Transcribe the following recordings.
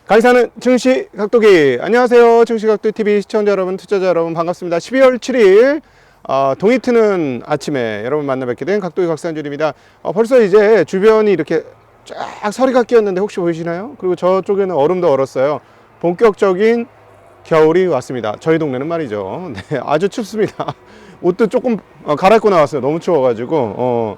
강의사는 증시 각도기. 안녕하세요. 증시 각도기 TV 시청자 여러분, 투자자 여러분 반갑습니다. 12월 7일 동이 트는 아침에 여러분 만나 뵙게 된 각도기 각산줄입니다. 벌써 이제 주변이 이렇게 쫙 서리가 끼었는데 혹시 보이시나요? 그리고 저쪽에는 얼음도 얼었어요. 본격적인 겨울이 왔습니다. 저희 동네는 말이죠. 네, 아주 춥습니다. 옷도 조금 갈아입고 나왔어요. 너무 추워가지고.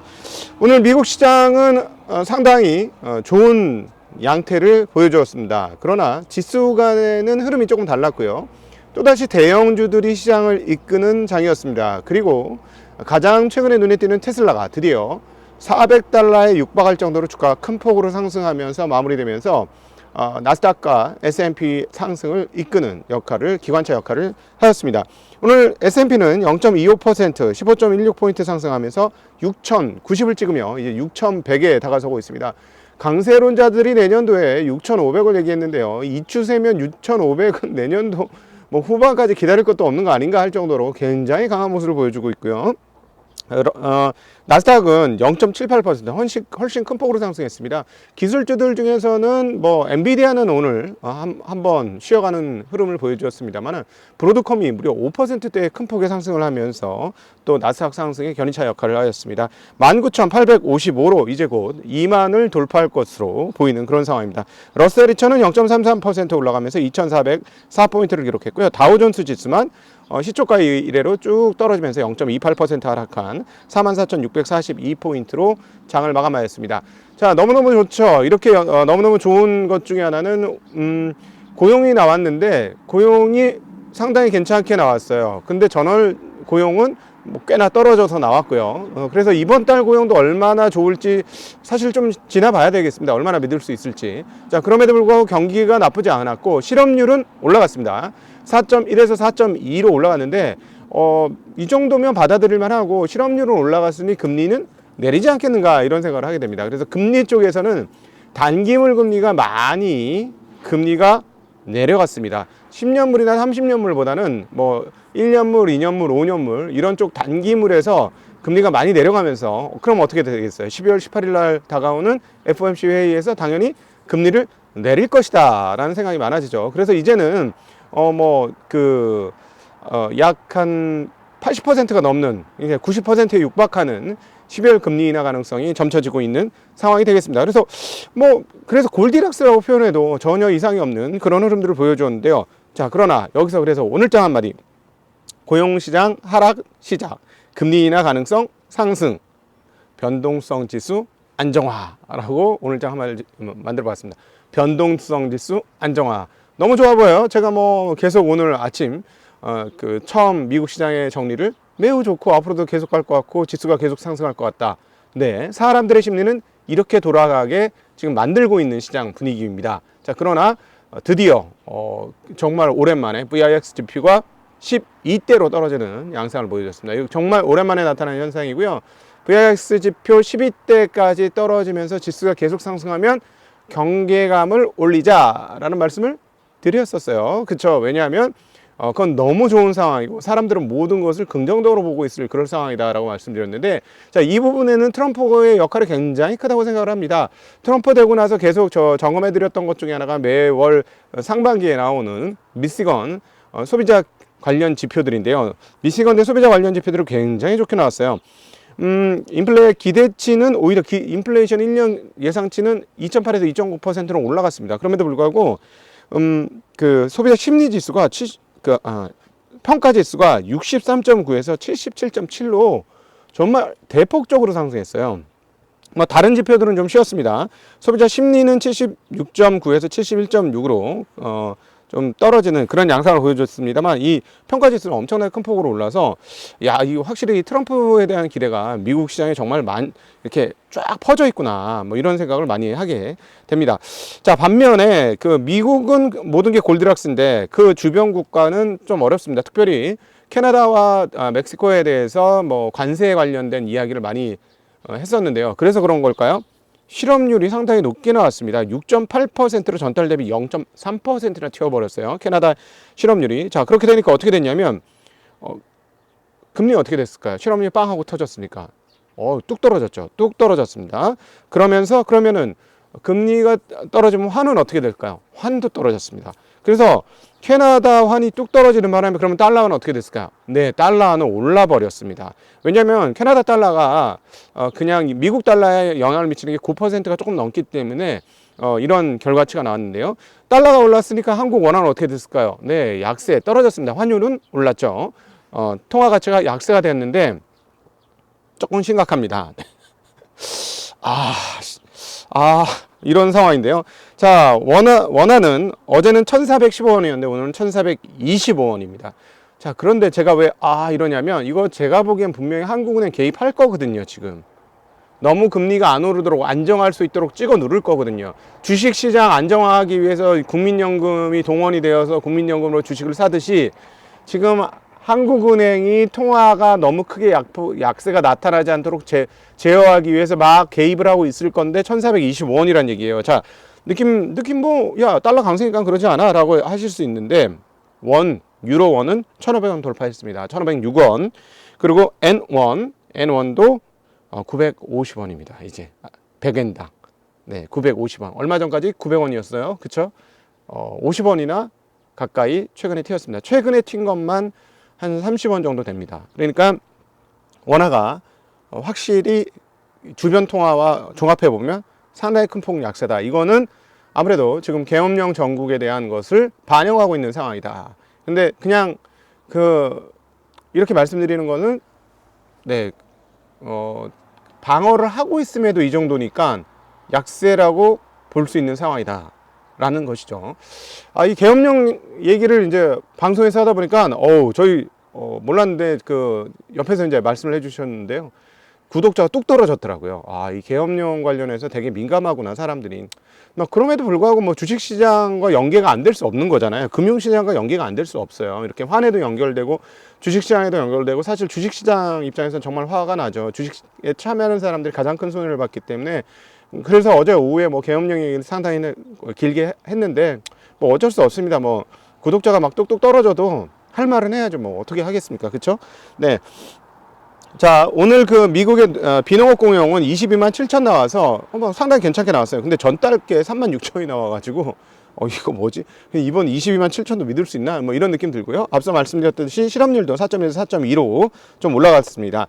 오늘 미국 시장은 상당히 좋은 양태를 보여주었습니다. 그러나 지수 간에는 흐름이 조금 달랐고요. 또다시 대형주들이 시장을 이끄는 장이었습니다. 그리고 가장 최근에 눈에 띄는 테슬라가 드디어 400달러에 육박할 정도로 주가가 큰 폭으로 상승하면서 마무리되면서 나스닥과 S&P 상승을 이끄는 역할을, 기관차 역할을 하였습니다. 오늘 S&P는 0.25%, 15.16포인트 상승하면서 6,090을 찍으며 이제 6,100에 다가서고 있습니다. 강세론자들이 내년도에 6,500을 얘기했는데요. 이 추세면 6,500은 내년도 뭐 후반까지 기다릴 것도 없는 거 아닌가 할 정도로 굉장히 강한 모습을 보여주고 있고요. 나스닥은 0.78% 훨씬 큰 폭으로 상승했습니다. 기술주들 중에서는 뭐 엔비디아는 오늘 한번 쉬어가는 흐름을 보여주었습니다만 브로드컴이 무려 5%대의 큰 폭의 상승을 하면서 또 나스닥 상승의 견인차 역할을 하였습니다. 19,855로 이제 곧 2만을 돌파할 것으로 보이는 그런 상황입니다. 러셀 2000은 0.33% 올라가면서 2,404포인트를 기록했고요. 다우존스 지수만 시초가 이래로 쭉 떨어지면서 0.28% 하락한 44,642포인트로 장을 마감하였습니다. 자, 너무너무 좋죠. 이렇게 너무너무 좋은 것 중에 하나는 고용이 나왔는데 고용이 상당히 괜찮게 나왔어요. 근데 전월 고용은 뭐 꽤나 떨어져서 나왔고요. 그래서 이번 달 고용도 얼마나 좋을지 사실 좀 지나봐야 되겠습니다. 얼마나 믿을 수 있을지. 자, 그럼에도 불구하고 경기가 나쁘지 않았고 실업률은 올라갔습니다. 4.1에서 4.2로 올라갔는데 이 정도면 받아들일 만하고 실업률은 올라갔으니 금리는 내리지 않겠는가 이런 생각을 하게 됩니다. 그래서 금리 쪽에서는 단기물 금리가 많이 금리가 내려갔습니다. 10년물이나 30년물보다는 뭐 1년물, 2년물, 5년물 이런 쪽 단기물에서 금리가 많이 내려가면서 그럼 어떻게 되겠어요? 12월 18일 날 다가오는 FOMC 회의에서 당연히 금리를 내릴 것이다 라는 생각이 많아지죠. 그래서 이제는 약 한 80%가 넘는, 이제 90%에 육박하는 12월 금리 인하 가능성이 점쳐지고 있는 상황이 되겠습니다. 그래서 골디락스라고 표현해도 전혀 이상이 없는 그런 흐름들을 보여주었는데요. 자, 그러나 여기서 그래서 오늘장 한마디. 고용시장 하락 시작, 금리 인하 가능성 상승, 변동성 지수 안정화라고 오늘장 한마디 만들어 봤습니다. 변동성 지수 안정화. 너무 좋아 보여요. 제가 계속 오늘 아침 처음 미국 시장의 정리를 매우 좋고 앞으로도 계속 갈 것 같고 지수가 계속 상승할 것 같다. 네, 사람들의 심리는 이렇게 돌아가게 지금 만들고 있는 시장 분위기입니다. 자, 그러나 드디어 정말 오랜만에 VIX 지표가 12대로 떨어지는 양상을 보여줬습니다. 이거 정말 오랜만에 나타나는 현상이고요. VIX 지표 12대까지 떨어지면서 지수가 계속 상승하면 경계감을 올리자라는 말씀을 드렸었어요. 그렇죠? 왜냐하면 그건 너무 좋은 상황이고 사람들은 모든 것을 긍정적으로 보고 있을 그런 상황이다라고 말씀드렸는데, 자, 이 부분에는 트럼프의 역할이 굉장히 크다고 생각을 합니다. 트럼프 되고 나서 계속 점검해드렸던 것 중에 하나가 매월 상반기에 나오는 미시건 소비자 관련 지표들인데요. 미시건의 소비자 관련 지표들이 굉장히 좋게 나왔어요. 인플레 기대치는 오히려 인플레이션 1년 예상치는 2.8에서 2.9%로 올라갔습니다. 그럼에도 불구하고 그 소비자 심리 지수가 평가 지수가 63.9에서 77.7로 정말 대폭적으로 상승했어요. 다른 지표들은 좀 쉬었습니다. 소비자 심리는 76.9에서 71.6으로 좀 떨어지는 그런 양상을 보여줬습니다만 이 평가 지수는 엄청나게 큰 폭으로 올라서 이거 확실히 트럼프에 대한 기대가 미국 시장에 정말 이렇게 쫙 퍼져 있구나 이런 생각을 많이 하게 됩니다. 자, 반면에 미국은 모든 게 골디락스인데 그 주변 국가는 좀 어렵습니다. 특별히 캐나다와 멕시코에 대해서 관세에 관련된 이야기를 많이 했었는데요. 그래서 그런 걸까요? 실업률이 상당히 높게 나왔습니다. 6.8%로 전달 대비 0.3%나 튀어버렸어요. 캐나다 실업률이. 자, 그렇게 되니까 어떻게 됐냐면 금리 어떻게 됐을까요? 실업률이 빵 하고 터졌으니까 뚝 떨어졌죠. 뚝 떨어졌습니다. 그러면은 금리가 떨어지면 환은 어떻게 될까요? 환도 떨어졌습니다. 그래서 캐나다 환이 뚝 떨어지는 바람에 그러면 달러는 어떻게 됐을까요? 네, 달러는 올라 버렸습니다. 왜냐하면 캐나다 달러가 그냥 미국 달러에 영향을 미치는 게 9%가 조금 넘기 때문에 이런 결과치가 나왔는데요. 달러가 올랐으니까 한국 원화는 어떻게 됐을까요? 네, 약세 떨어졌습니다. 환율은 올랐죠. 통화 가치가 약세가 됐는데 조금 심각합니다. 이런 상황인데요. 자, 원화는 어제는 1415원이었는데 오늘은 1425원입니다. 자, 그런데 제가 왜 이러냐면 이거 제가 보기엔 분명히 한국은행 개입할 거거든요, 지금. 너무 금리가 안 오르도록 안정할 수 있도록 찍어 누를 거거든요. 주식시장 안정화하기 위해서 국민연금이 동원이 되어서 국민연금으로 주식을 사듯이 지금 한국은행이 통화가 너무 크게 약세가 나타나지 않도록 제어하기 위해서 막 개입을 하고 있을 건데 1425원이란 얘기예요. 자, 느낌 뭐, 야, 달러 강세니까 그러지 않아? 라고 하실 수 있는데, 유로 원은 1,500원 돌파했습니다. 1,506원. 그리고 N1도 950원입니다. 이제 100엔당. 네, 950원. 얼마 전까지 900원이었어요. 그쵸? 50원이나 가까이 최근에 튀었습니다. 최근에 튄 것만 한 30원 정도 됩니다. 그러니까 원화가 확실히 주변 통화와 종합해 보면 상당히 큰 폭 약세다. 이거는 아무래도 지금 계엄령 전국에 대한 것을 반영하고 있는 상황이다. 근데 그냥 이렇게 말씀드리는 거는 네, 방어를 하고 있음에도 이 정도니까 약세라고 볼 수 있는 상황이다. 라는 것이죠. 이 계엄령 얘기를 이제 방송에서 하다 보니까, 저희, 몰랐는데, 옆에서 이제 말씀을 해주셨는데요. 구독자가 뚝 떨어졌더라고요. 이 계엄령 관련해서 되게 민감하구나, 사람들이. 그럼에도 불구하고 뭐 주식시장과 연계가 안 될 수 없는 거잖아요. 금융시장과 연계가 안 될 수 없어요. 이렇게 환에도 연결되고, 주식시장에도 연결되고, 사실 주식시장 입장에서는 정말 화가 나죠. 주식에 참여하는 사람들이 가장 큰 손해를 받기 때문에, 그래서 어제 오후에 뭐 계엄령 얘기를 상당히 길게 했는데 뭐 어쩔 수 없습니다. 뭐 구독자가 막 뚝뚝 떨어져도 할 말은 해야죠. 뭐 어떻게 하겠습니까? 그쵸? 네. 자, 오늘 미국의 비농업 공용은 22만 7천 나와서 상당히 괜찮게 나왔어요. 근데 전달께 3만 6천이 나와가지고 이거 뭐지? 이번 22만 7천도 믿을 수 있나? 뭐 이런 느낌 들고요. 앞서 말씀드렸듯이 실업률도 4.1에서 4.2로 좀 올라갔습니다.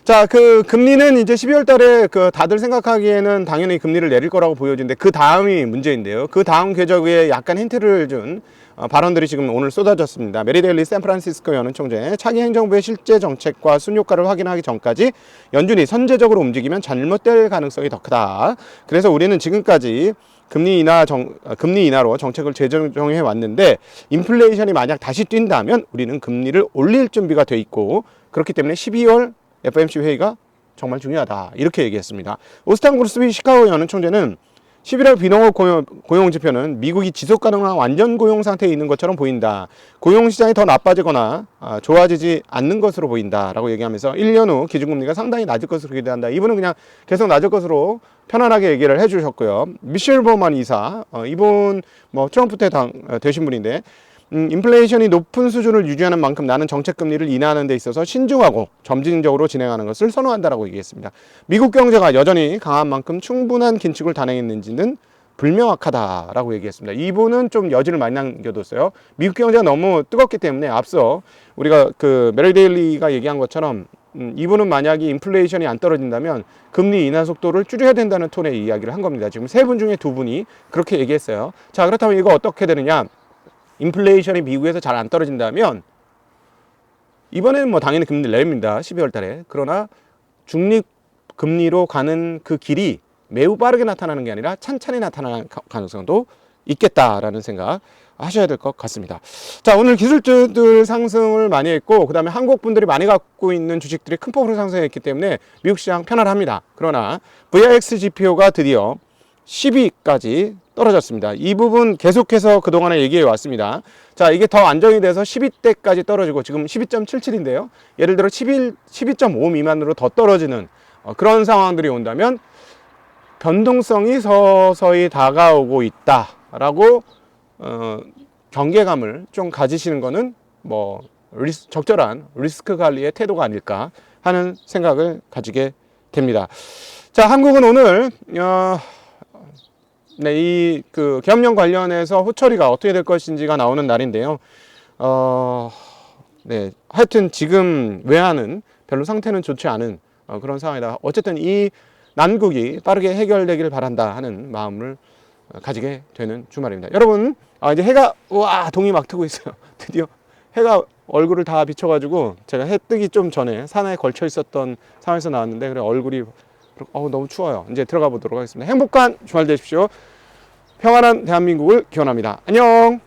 자, 금리는 이제 12월 달에 다들 생각하기에는 당연히 금리를 내릴 거라고 보여지는데 그 다음이 문제인데요. 그 다음 궤적에 약간 힌트를 준 발언들이 지금 오늘 쏟아졌습니다. 메리데일리 샌프란시스코 연은 총재, 차기 행정부의 실제 정책과 순효과를 확인하기 전까지 연준이 선제적으로 움직이면 잘못될 가능성이 더 크다. 그래서 우리는 지금까지 금리 인하로 정책을 재정해 왔는데 인플레이션이 만약 다시 뛴다면 우리는 금리를 올릴 준비가 돼 있고 그렇기 때문에 12월 FOMC 회의가 정말 중요하다. 이렇게 얘기했습니다. 오스탄 그루스비 시카고 연은 총재는 11월 비농업 고용 지표는 미국이 지속 가능한 완전 고용 상태에 있는 것처럼 보인다. 고용 시장이 더 나빠지거나 좋아지지 않는 것으로 보인다라고 얘기하면서 1년 후 기준금리가 상당히 낮을 것으로 기대한다. 이분은 그냥 계속 낮을 것으로 편안하게 얘기를 해주셨고요. 미셸 버만 이사, 이분 뭐 트럼프 때 되신 분인데 인플레이션이 높은 수준을 유지하는 만큼 나는 정책 금리를 인하하는 데 있어서 신중하고 점진적으로 진행하는 것을 선호한다라고 얘기했습니다. 미국 경제가 여전히 강한 만큼 충분한 긴축을 단행했는지는 불명확하다라고 얘기했습니다. 이분은 좀 여지를 많이 남겨뒀어요. 미국 경제가 너무 뜨겁기 때문에 앞서 우리가 메리데일리가 얘기한 것처럼 이분은 만약에 인플레이션이 안 떨어진다면 금리 인하 속도를 줄여야 된다는 톤의 이야기를 한 겁니다. 지금 세 분 중에 두 분이 그렇게 얘기했어요. 자, 그렇다면 이거 어떻게 되느냐? 인플레이션이 미국에서 잘 안 떨어진다면 이번에는 뭐 당연히 금리를 내립니다. 12월 달에. 그러나 중립 금리로 가는 그 길이 매우 빠르게 나타나는 게 아니라 찬찬히 나타나는 가능성도 있겠다라는 생각 하셔야 될 것 같습니다. 자, 오늘 기술주들 상승을 많이 했고 그 다음에 한국 분들이 많이 갖고 있는 주식들이 큰 폭으로 상승했기 때문에 미국 시장 편안합니다. 그러나 VIX 지표가 드디어 10위까지 떨어졌습니다. 이 부분 계속해서 그동안에 얘기해 왔습니다. 자, 이게 더 안정이 돼서 10위대까지 떨어지고 지금 12.77인데요. 예를 들어 12.5 미만으로 더 떨어지는 그런 상황들이 온다면 변동성이 서서히 다가오고 있다라고 경계감을 좀 가지시는 거는 뭐 적절한 리스크 관리의 태도가 아닐까 하는 생각을 가지게 됩니다. 자, 한국은 오늘 네, 이 그 계엄령 관련해서 후처리가 어떻게 될 것인지가 나오는 날인데요. 네, 하여튼 지금 외환은 별로 상태는 좋지 않은 그런 상황이다. 어쨌든 이 난국이 빠르게 해결되길 바란다 하는 마음을 가지게 되는 주말입니다. 여러분, 이제 해가 우와 동이 막 트고 있어요. 드디어 해가 얼굴을 다 비춰가지고 제가 해 뜨기 좀 전에 산에 걸쳐 있었던 상황에서 나왔는데 그래 얼굴이 너무 추워요. 이제 들어가 보도록 하겠습니다. 행복한 주말 되십시오. 평안한 대한민국을 기원합니다. 안녕.